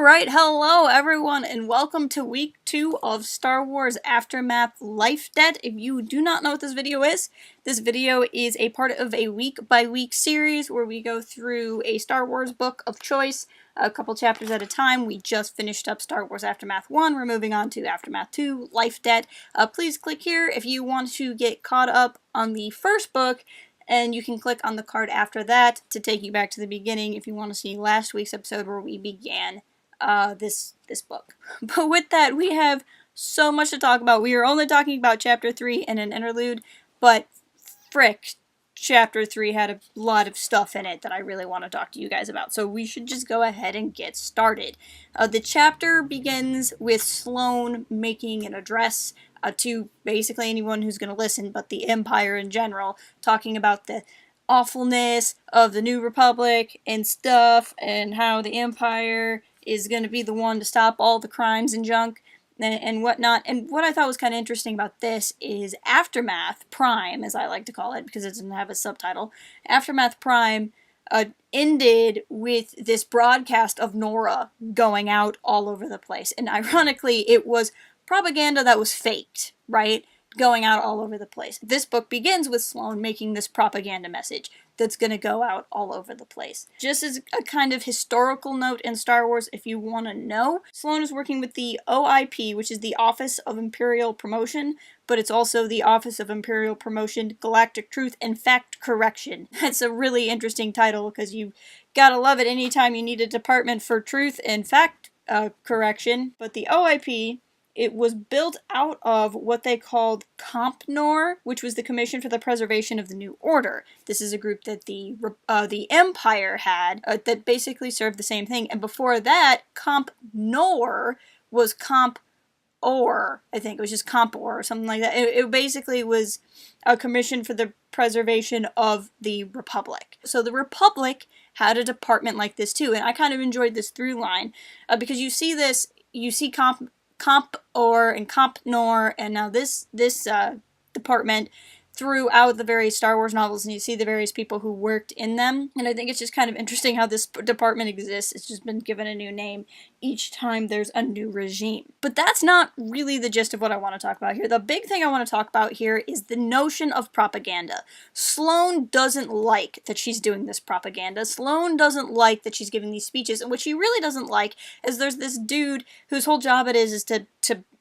Alright, hello everyone, and welcome to week 2 of Star Wars Aftermath Life Debt. If you do not know what this video is a part of a week-by-week series where we go through a Star Wars book of choice, a couple chapters at a time. We just finished up Star Wars Aftermath 1, we're moving on to Aftermath 2, Life Debt. Please click here if you want to get caught up on the first book, and you can click on the card after that to take you back to the beginning if you want to see last week's episode where we began this book. But with that, we have so much to talk about. We are only talking about Chapter 3 and an interlude, but frick, Chapter 3 had a lot of stuff in it that I really want to talk to you guys about, so we should just go ahead and get started. The chapter begins with Sloane making an address to basically anyone who's going to listen, but the Empire in general, talking about the awfulness of the New Republic and stuff, and how the Empire is going to be the one to stop all the crimes and junk and whatnot. And what I thought was kind of interesting about this is Aftermath Prime, as I like to call it, because it doesn't have a subtitle. Aftermath Prime ended with this broadcast of Nora going out all over the place. And ironically, it was propaganda that was faked, right? Going out all over the place. This book begins with Sloane making this propaganda message that's going to go out all over the place. Just as a kind of historical note in Star Wars, if you want to know, Sloane is working with the OIP, which is the Office of Imperial Promotion, but it's also the Office of Imperial Promotion, Galactic Truth, and Fact Correction. That's a really interesting title, because you gotta love it anytime you need a department for truth and fact correction. But the OIP, it was built out of what they called CompNor, which was the Commission for the Preservation of the New Order. This is a group that the Empire had that basically served the same thing. And before that, CompNor was CompOr. I think it was just CompOr or something like that. It basically was a commission for the preservation of the Republic. So the Republic had a department like this too, and I kind of enjoyed this through line because you see CompOr and CompNor, and now this department throughout the various Star Wars novels, and you see the various people who worked in them. And I think it's just kind of interesting how this department exists. It's just been given a new name each time there's a new regime. But that's not really the gist of what I want to talk about here. The big thing I want to talk about here is the notion of propaganda. Sloane doesn't like that she's doing this propaganda. Sloane doesn't like that she's giving these speeches, and what she really doesn't like is there's this dude whose whole job it is to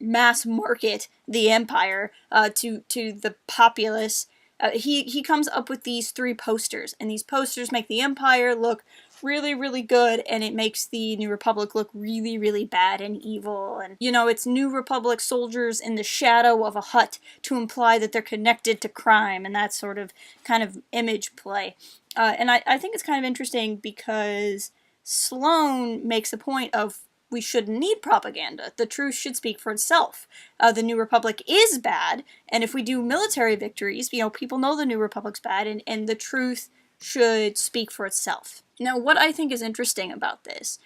mass market the Empire to the populace. He comes up with these 3 posters, and these posters make the Empire look really, really good, and it makes the New Republic look really, really bad and evil. And, you know, it's New Republic soldiers in the shadow of a hut to imply that they're connected to crime, and that sort of kind of image play. And I think it's kind of interesting because Sloane makes a point of we shouldn't need propaganda. The truth should speak for itself. The New Republic is bad, and if we do military victories, you know, people know the New Republic's bad, and the truth should speak for itself. Now, what I think is interesting about this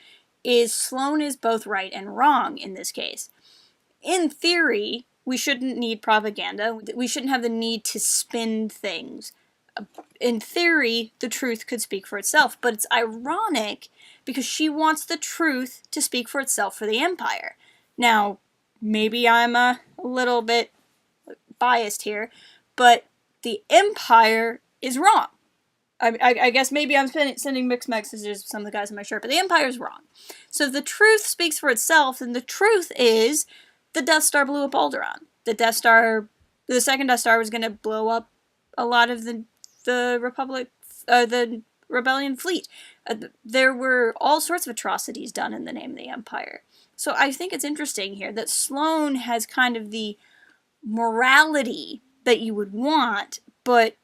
is Sloane is both right and wrong in this case. In theory, we shouldn't need propaganda. We shouldn't have the need to spin things. In theory, the truth could speak for itself, but it's ironic because she wants the truth to speak for itself for the Empire. Now, maybe I'm a little bit biased here, but the Empire is wrong. I guess maybe I'm sending mixed messages to some of the guys in my shirt, but the Empire is wrong. So if the truth speaks for itself, then the truth is the Death Star blew up Alderaan. The second Death Star was going to blow up a lot of the Rebellion fleet. There were all sorts of atrocities done in the name of the Empire. So I think it's interesting here that Sloane has kind of the morality that you would want, but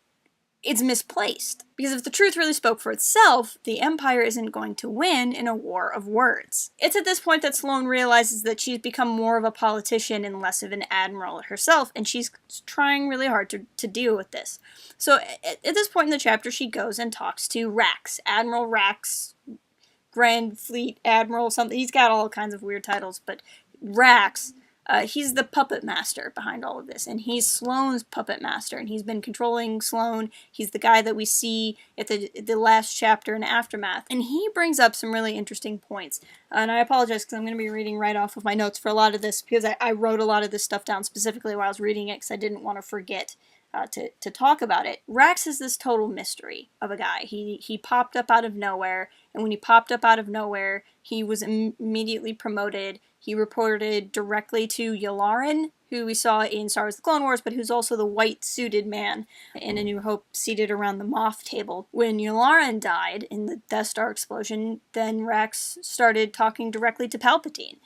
it's misplaced. Because if the truth really spoke for itself, the Empire isn't going to win in a war of words. It's at this point that Sloane realizes that she's become more of a politician and less of an admiral herself, and she's trying really hard to deal with this. So at this point in the chapter, she goes and talks to Rax, Admiral Rax, Grand Fleet Admiral something. He's got all kinds of weird titles, but Rax He's the puppet master behind all of this, and he's Sloane's puppet master, and he's been controlling Sloane. He's the guy that we see at the last chapter in Aftermath, and he brings up some really interesting points. And I apologize because I'm going to be reading right off of my notes for a lot of this, because I wrote a lot of this stuff down specifically while I was reading it, because I didn't want to forget to talk about it. Rax is this total mystery of a guy. He popped up out of nowhere, and when he popped up out of nowhere, he was immediately promoted. He reported directly to Yularen, who we saw in Star Wars The Clone Wars, but who's also the white-suited man in A New Hope seated around the Moff table. When Yularen died in the Death Star explosion, then Rax started talking directly to Palpatine.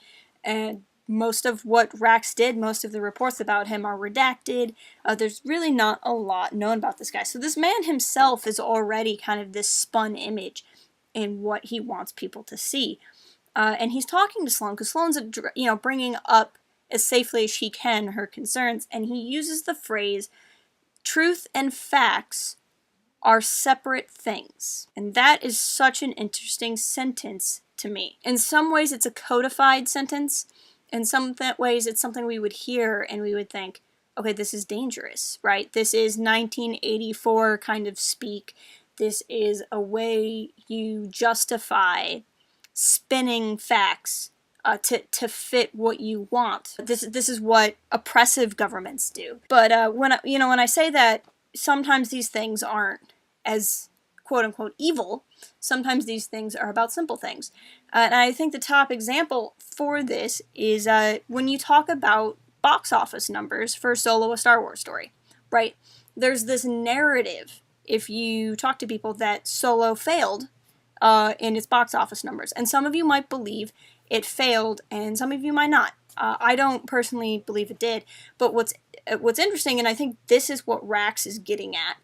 And most of what Rax did, most of the reports about him are redacted. There's really not a lot known about this guy. So this man himself is already kind of this spun image in what he wants people to see. And he's talking to Sloane, because Sloane's, bringing up as safely as she can her concerns, and he uses the phrase, truth and facts are separate things. And that is such an interesting sentence to me. In some ways, it's a codified sentence. In some ways, it's something we would hear and we would think, okay, this is dangerous, right? This is 1984 kind of speak. This is a way you justify spinning facts to fit what you want. This is what oppressive governments do. But when I say that sometimes these things aren't as quote unquote evil, sometimes these things are about simple things. And I think the top example for this is when you talk about box office numbers for Solo: A Star Wars Story, right? There's this narrative, if you talk to people, that Solo failed in its box office numbers. And some of you might believe it failed, and some of you might not. I don't personally believe it did. But what's interesting, and I think this is what Rax is getting at,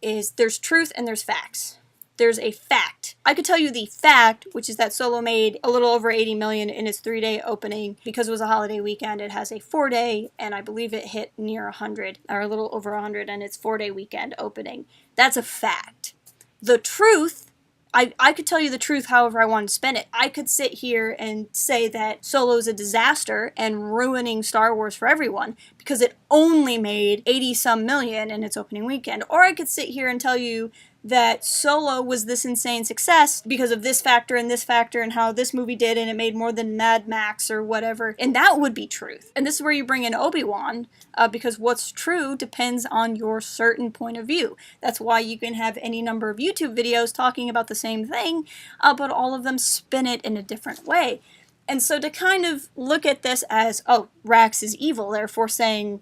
is there's truth and there's facts. There's a fact. I could tell you the fact, which is that Solo made a little over 80 million in its 3-day opening. Because it was a holiday weekend, it has a 4-day, and I believe it hit near 100, or a little over 100 in its 4-day weekend opening. That's a fact. The truth, I could tell you the truth however I wanted to spin it. I could sit here and say that Solo's a disaster and ruining Star Wars for everyone because it only made 80-some million in its opening weekend. Or I could sit here and tell you that Solo was this insane success because of this factor and how this movie did, and it made more than Mad Max or whatever, and that would be truth. And this is where you bring in Obi-Wan, because what's true depends on your certain point of view. That's why you can have any number of YouTube videos talking about the same thing, but all of them spin it in a different way. And so to kind of look at this as, oh, Rax is evil, therefore saying,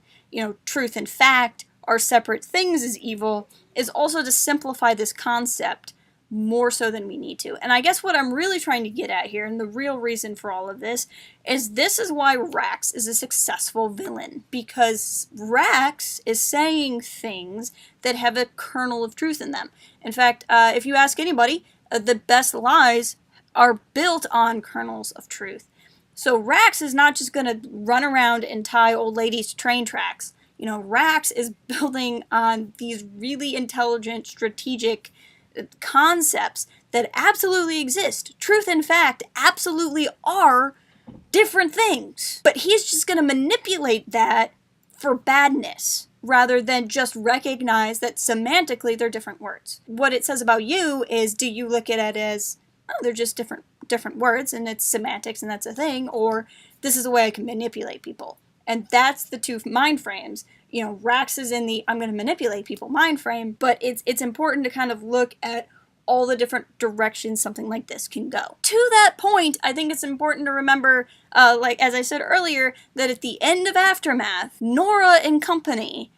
truth and fact are separate things is evil, is also to simplify this concept more so than we need to. And I guess what I'm really trying to get at here, and the real reason for all of this is why Rax is a successful villain. Because Rax is saying things that have a kernel of truth in them. In fact, if you ask anybody, the best lies are built on kernels of truth. So Rax is not just going to run around and tie old ladies to train tracks. Rax is building on these really intelligent, strategic concepts that absolutely exist. Truth and fact absolutely are different things. But he's just going to manipulate that for badness, rather than just recognize that semantically they're different words. What it says about you is, do you look at it as, oh, they're just different words and it's semantics and that's a thing, or this is a way I can manipulate people. And that's the two mind frames. Rax is in the I'm going to manipulate people mind frame, but it's important to kind of look at all the different directions something like this can go. To that point, I think it's important to remember, as I said earlier, that at the end of Aftermath, Nora and company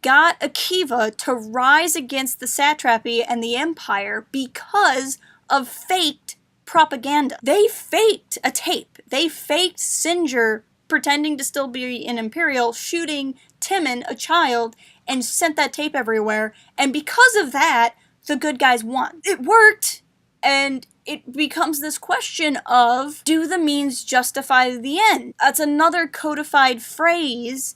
got Akiva to rise against the satrapy and the Empire because of faked propaganda. They faked a tape. They faked Singer pretending to still be an Imperial, shooting Timon, a child, and sent that tape everywhere. And because of that, the good guys won. It worked, and it becomes this question of, do the means justify the end? That's another codified phrase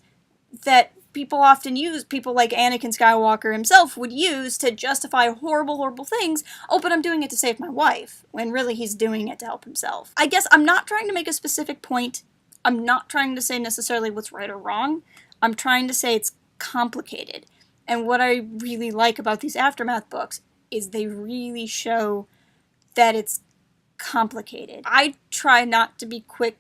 that people often use, people like Anakin Skywalker himself would use to justify horrible, horrible things. Oh, but I'm doing it to save my wife, when really he's doing it to help himself. I guess I'm not trying to make a specific point I'm not trying to say necessarily what's right or wrong. I'm trying to say it's complicated. And what I really like about these Aftermath books is they really show that it's complicated. I try not to be quick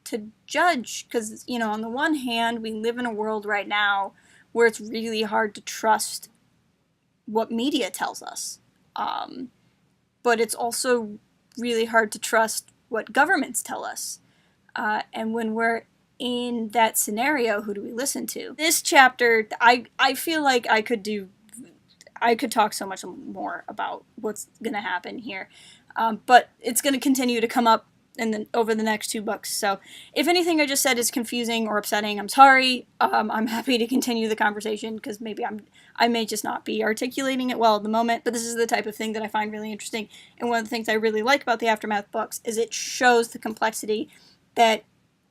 to judge, because, you know, on the one hand, we live in a world right now where it's really hard to trust what media tells us. But it's also really hard to trust what governments tell us. And when we're in that scenario, who do we listen to? This chapter, I feel like I could talk so much more about what's going to happen here. But it's going to continue to come up over the next 2 books. So if anything I just said is confusing or upsetting, I'm sorry. I'm happy to continue the conversation, because maybe I may just not be articulating it well at the moment, but this is the type of thing that I find really interesting. And one of the things I really like about the Aftermath books is it shows the complexity that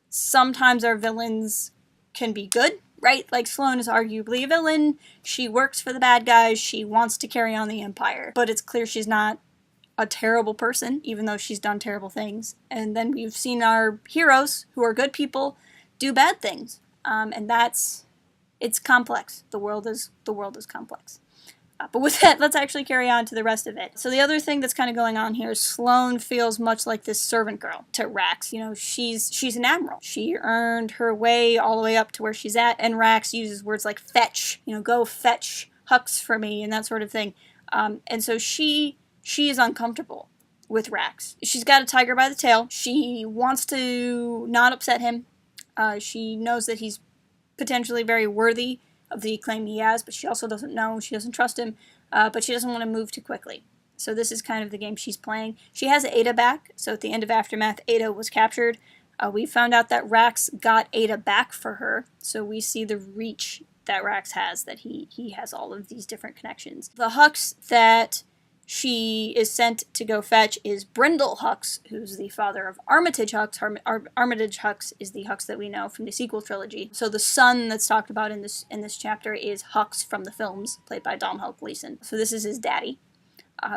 sometimes our villains can be good, right? Like, Sloane is arguably a villain. She works for the bad guys. She wants to carry on the Empire. But it's clear she's not a terrible person, even though she's done terrible things. And then we've seen our heroes, who are good people, do bad things. And it's complex. The world is complex. But with that, let's actually carry on to the rest of it. So the other thing that's kind of going on here is Sloane feels much like this servant girl to Rax. You know, she's an admiral. She earned her way all the way up to where she's at, and Rax uses words like fetch, you know, go fetch Hux for me, and that sort of thing. And so she is uncomfortable with Rax. She's got a tiger by the tail. She wants to not upset him. She knows that he's potentially very worthy of the claim he has, but she also doesn't know. She doesn't trust him, but she doesn't want to move too quickly. So this is kind of the game she's playing. She has Ada back, so at the end of Aftermath, Ada was captured. We found out that Rax got Ada back for her, so we see the reach that Rax has, that he has all of these different connections. The Hux that she is sent to go fetch is Brindle Hux, who's the father of Armitage Hux. Armitage Hux is the Hux that we know from the sequel trilogy. So the son that's talked about in this chapter is Hux from the films, played by Domhnall Gleeson. So this is his daddy,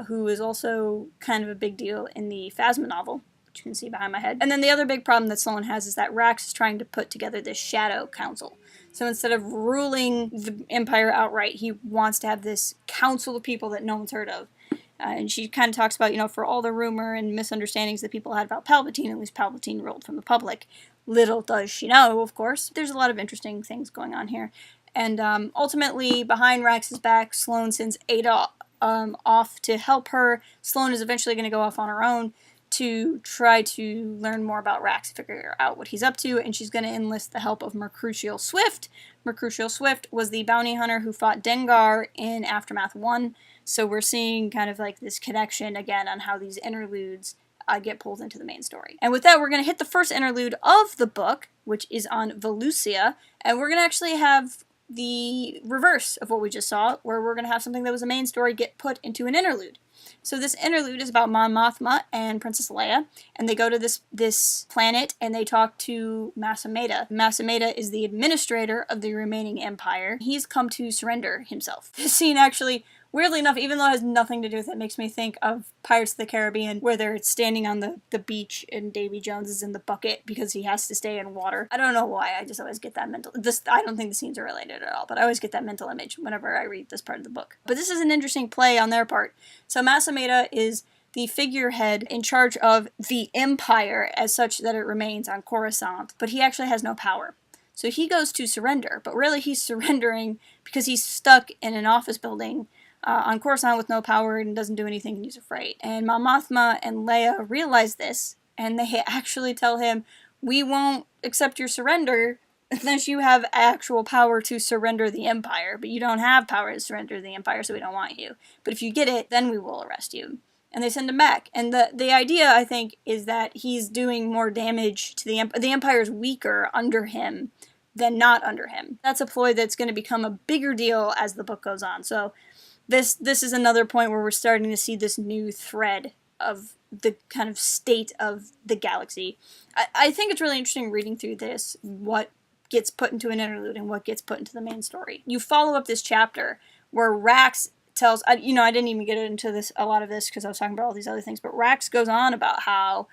who is also kind of a big deal in the Phasma novel, which you can see behind my head. And then the other big problem that Sloane has is that Rax is trying to put together this Shadow Council. So instead of ruling the Empire outright, he wants to have this council of people that no one's heard of. And she kind of talks about, you know, for all the rumor and misunderstandings that people had about Palpatine, at least Palpatine ruled from the public. Little does she know, of course. There's a lot of interesting things going on here. And ultimately, behind Rax's back, Sloane sends Ada off to help her. Sloane is eventually going to go off on her own to try to learn more about Rax, figure out what he's up to, and she's going to enlist the help of Mercutio Swift. Mercutio Swift was the bounty hunter who fought Dengar in Aftermath 1. So we're seeing kind of like this connection again on how these interludes get pulled into the main story. And with that, we're going to hit the first interlude of the book, which is on Volusia, and we're going to actually have the reverse of what we just saw, where we're going to have something that was a main story get put into an interlude. So this interlude is about Mon Mothma and Princess Leia, and they go to this planet and they talk to Masameda. Masameda is the administrator of the remaining empire. He's come to surrender himself. This scene actually, weirdly enough, even though it has nothing to do with it, makes me think of Pirates of the Caribbean, where they're standing on the beach and Davy Jones is in the bucket because he has to stay in water. I don't know why, I just always get that I don't think the scenes are related at all, but I always get that mental image whenever I read this part of the book. But this is an interesting play on their part. So Masameda is the figurehead in charge of the empire as such that it remains on Coruscant, but he actually has no power. So he goes to surrender, but really he's surrendering because he's stuck in an office building on Coruscant with no power and doesn't do anything and he's afraid. And Mon Mothma and Leia realize this, and they actually tell him, we won't accept your surrender unless you have actual power to surrender the Empire, but you don't have power to surrender the Empire, so we don't want you. But if you get it, then we will arrest you. And they send him back. And the idea, I think, is that he's doing more damage to the Empire. The Empire's weaker under him than not under him. That's a ploy that's going to become a bigger deal as the book goes on. So this is another point where we're starting to see this new thread of the kind of state of the galaxy. I think it's really interesting reading through this, what gets put into an interlude and what gets put into the main story. You follow up this chapter where Rax tells, I didn't even get into a lot of this because I was talking about all these other things, but Rax goes on about how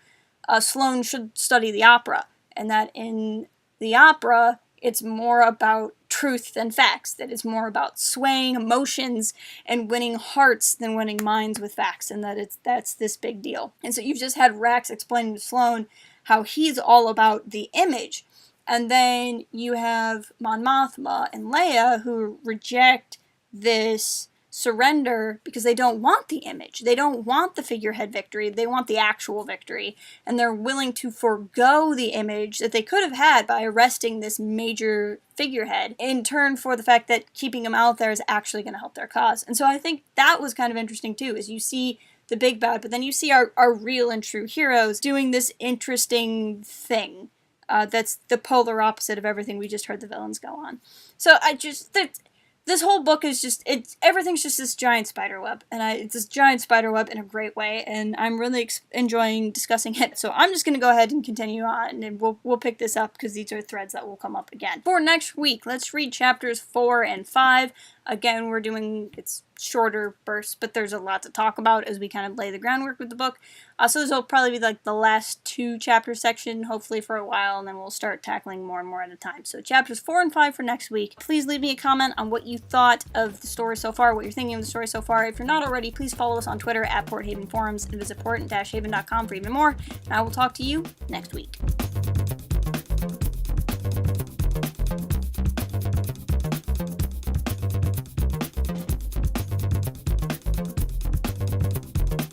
Sloane should study the opera and that in the opera, it's more about truth than facts, that it's more about swaying emotions and winning hearts than winning minds with facts, and that's this big deal. And so you've just had Rax explaining to Sloane how he's all about the image. And then you have Mon Mothma and Leia who reject this surrender because they don't want the image. They don't want the figurehead victory. They want the actual victory. And they're willing to forego the image that they could have had by arresting this major figurehead in turn for the fact that keeping him out there is actually going to help their cause. And so I think that was kind of interesting too, is you see the big bad, but then you see our real and true heroes doing this interesting thing. That's the polar opposite of everything we just heard the villains go on. So this whole book is just, everything's just this giant spider web, and it's this giant spider web in a great way, and I'm really enjoying discussing it. So I'm just going to go ahead and continue on, and we'll pick this up because these are threads that will come up again. For next week, let's read chapters 4 and 5. Again, we're doing, it's shorter bursts, but there's a lot to talk about as we kind of lay the groundwork with the book. So this will probably be like the last 2 chapter section, hopefully for a while, and then we'll start tackling more and more at a time. So chapters 4 and 5 for next week. Please leave me a comment on what you thought of the story so far, what you're thinking of the story so far. If you're not already, please follow us on Twitter at Port Haven Forums and visit port-haven.com for even more. And I will talk to you next week.